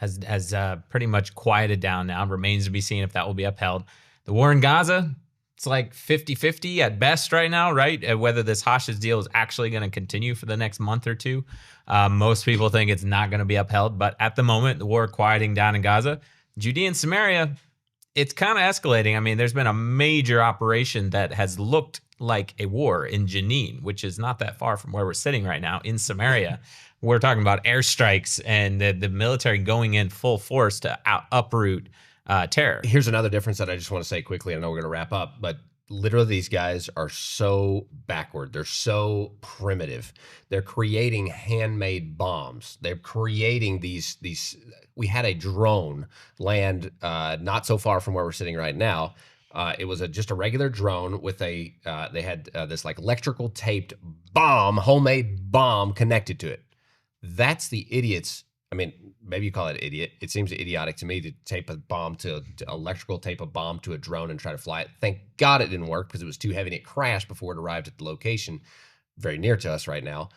has pretty much quieted down now. Remains to be seen if that will be upheld. The war in Gaza, it's like 50-50 at best right now, right? Whether this hostage deal is actually going to continue for the next month or two. Most people think it's not going to be upheld, but at the moment, the war quieting down in Gaza. Judea and Samaria, it's kind of escalating. I mean, there's been a major operation that has looked like a war in Jenin, which is not that far from where we're sitting right now in Samaria. We're talking about airstrikes and the military going in full force to uproot terror. Here's another difference that I just want to say quickly. I know we're going to wrap up, but literally these guys are so backward. They're so primitive. They're creating handmade bombs. They're creating these. We had a drone land not so far from where we're sitting right now. It was just a regular drone with they had this like electrical taped bomb, homemade bomb connected to it. That's the idiots. I mean, maybe you call it idiot. It seems idiotic to me to tape a bomb to electrical tape a bomb to a drone and try to fly it. Thank God it didn't work because it was too heavy and it crashed before it arrived at the location very near to us right now.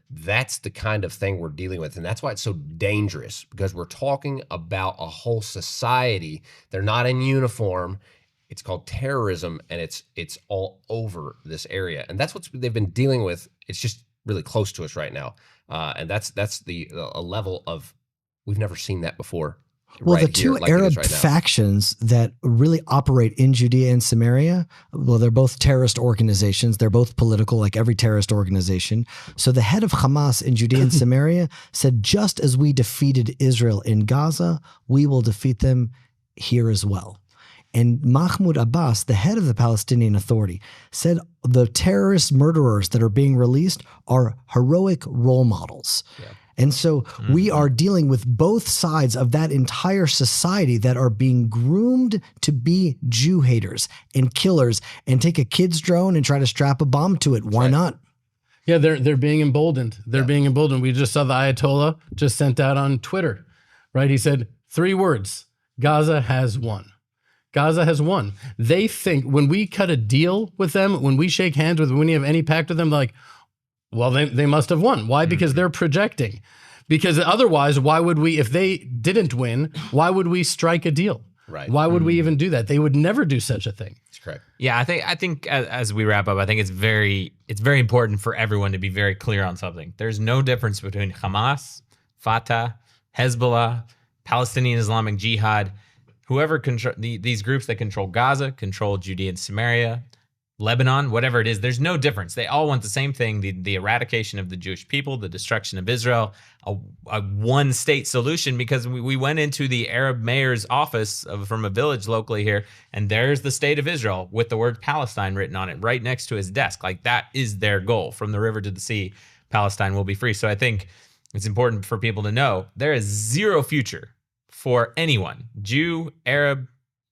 That's the kind of thing we're dealing with. And that's why it's so dangerous, because we're talking about a whole society. They're not in uniform. It's called terrorism, and it's all over this area. And that's what they've been dealing with. It's just really close to us right now. And that's a level of, we've never seen that before. Well, right the two here, like Arab right factions that really operate in Judea and Samaria, well, they're both terrorist organizations. They're both political, like every terrorist organization. So the head of Hamas in Judea and Samaria said, just as we defeated Israel in Gaza, we will defeat them here as well. And Mahmoud Abbas, the head of the Palestinian Authority, said the terrorist murderers that are being released are heroic role models. Yeah. And so we are dealing with both sides of that entire society that are being groomed to be Jew haters and killers and take a kid's drone and try to strap a bomb to it. Why not? Yeah, they're being emboldened. They're being emboldened. We just saw the Ayatollah just sent out on Twitter, right? He said 3 words: Gaza has won. Gaza has won. They think when we cut a deal with them, when we shake hands with them, when you have any pact with them, like, well, they must have won. Why? Because they're projecting. Because otherwise, why would we, if they didn't win, why would we strike a deal? Right. Why would we even do that? They would never do such a thing. That's correct. Yeah, I think as we wrap up, I think it's very important for everyone to be very clear on something. There's no difference between Hamas, Fatah, Hezbollah, Palestinian Islamic Jihad, whoever control these groups that control Gaza, control Judea and Samaria, Lebanon, whatever it is, there's no difference. They all want the same thing, the eradication of the Jewish people, the destruction of Israel, a one-state solution, because we went into the Arab mayor's office from a village locally here, and there's the state of Israel with the word Palestine written on it right next to his desk. Like, that is their goal. From the river to the sea, Palestine will be free. So I think it's important for people to know there is zero future for anyone, Jew, Arab,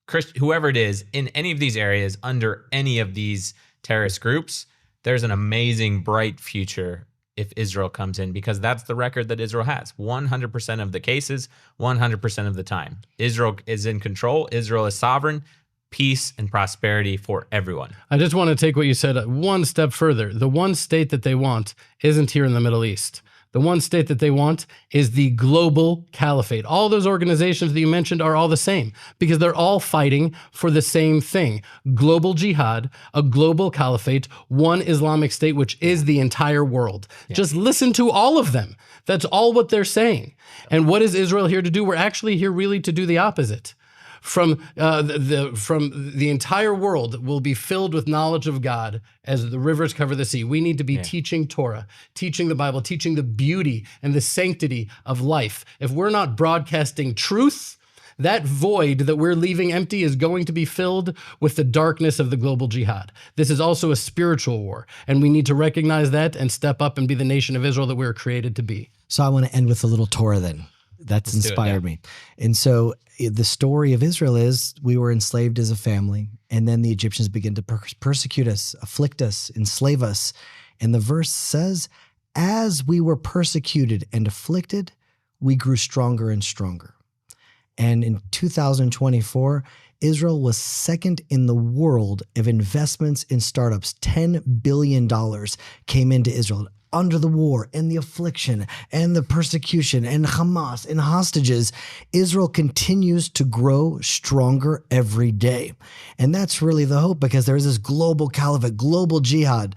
Christian, whoever it is, in any of these areas, under any of these terrorist groups. There's an amazing, bright future if Israel comes in, because that's the record that Israel has. 100% of the cases, 100% of the time. Israel is in control. Israel is sovereign. Peace and prosperity for everyone. I just want to take what you said one step further. The one state that they want isn't here in the Middle East. The one state that they want is the global caliphate. All those organizations that you mentioned are all the same, because they're all fighting for the same thing. Global jihad, a global caliphate, one Islamic state, which is the entire world. Yeah. Just listen to all of them. That's all what they're saying. And what is Israel here to do? We're actually here really to do the opposite. From the entire world will be filled with knowledge of God as the rivers cover the sea. We need to be teaching Torah, teaching the Bible, teaching the beauty and the sanctity of life. If we're not broadcasting truth, that void that we're leaving empty is going to be filled with the darkness of the global jihad. This is also a spiritual war, and we need to recognize that and step up and be the nation of Israel that we were created to be. So I want to end with a little Torah then. That's inspired me. And so the story of Israel is we were enslaved as a family, and then the Egyptians began to persecute us, afflict us, enslave us. And the verse says, as we were persecuted and afflicted, we grew stronger and stronger. And in 2024, Israel was second in the world of investments in startups. $10 billion came into Israel. Under the war and the affliction and the persecution and Hamas and hostages, Israel continues to grow stronger every day. And that's really the hope, because there is this global caliphate, global jihad.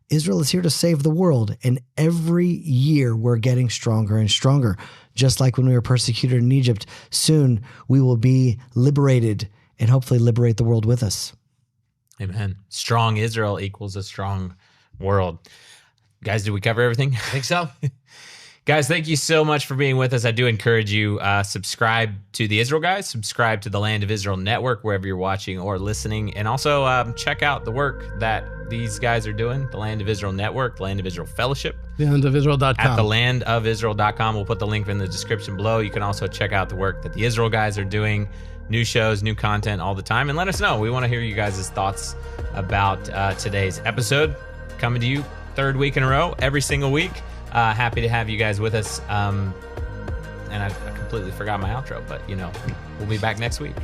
Israel is here to save the world. And every year we're getting stronger and stronger. Just like when we were persecuted in Egypt, soon we will be liberated and hopefully liberate the world with us. Amen. Strong Israel equals a strong world. Guys, did we cover everything? I think so. Guys, thank you so much for being with us. I do encourage you, subscribe to the Israel Guys, subscribe to the Land of Israel Network, wherever you're watching or listening, and also check out the work that these guys are doing, the Land of Israel Network, the Land of Israel Fellowship. Landofisrael.com. At the landofisrael.com. We'll put the link in the description below. You can also check out the work that the Israel Guys are doing, new shows, new content all the time, and let us know. We want to hear you guys' thoughts about today's episode. Coming to you third week in a row, every single week. Happy to have you guys with us. And I completely forgot my outro, but we'll be back next week.